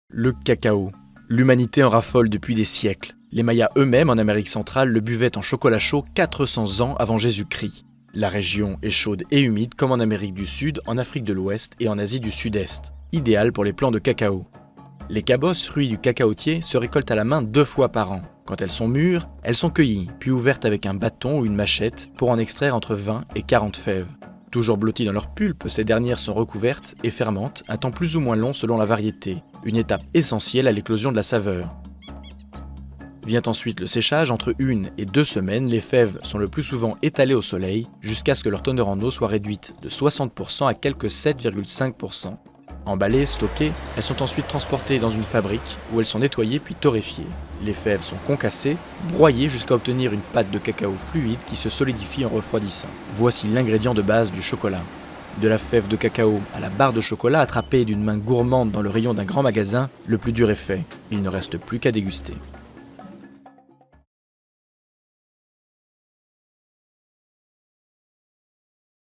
Le cacao. L'humanité en raffole depuis des siècles. Les Mayas eux-mêmes, en Amérique centrale, le buvaient en chocolat chaud 400 ans avant Jésus-Christ. La région est chaude et humide comme en Amérique du Sud, en Afrique de l'Ouest et en Asie du Sud-Est, idéal pour les plants de cacao. Les cabosses, fruits du cacaotier, se récoltent à la main 2 fois par an. Quand elles sont mûres, elles sont cueillies, puis ouvertes avec un bâton ou une machette pour en extraire entre 20 et 40 fèves. Toujours blotties dans leur pulpe, ces dernières sont recouvertes et fermentent un temps plus ou moins long selon la variété, une étape essentielle à l'éclosion de la saveur. Vient ensuite le séchage. Entre 1 et 2 semaines, les fèves sont le plus souvent étalées au soleil jusqu'à ce que leur teneur en eau soit réduite de 60% à quelques 7,5%. Emballées, stockées, elles sont ensuite transportées dans une fabrique où elles sont nettoyées puis torréfiées. Les fèves sont concassées, broyées jusqu'à obtenir une pâte de cacao fluide qui se solidifie en refroidissant. Voici l'ingrédient de base du chocolat. De la fève de cacao à la barre de chocolat attrapée d'une main gourmande dans le rayon d'un grand magasin, le plus dur est fait. Il ne reste plus qu'à déguster.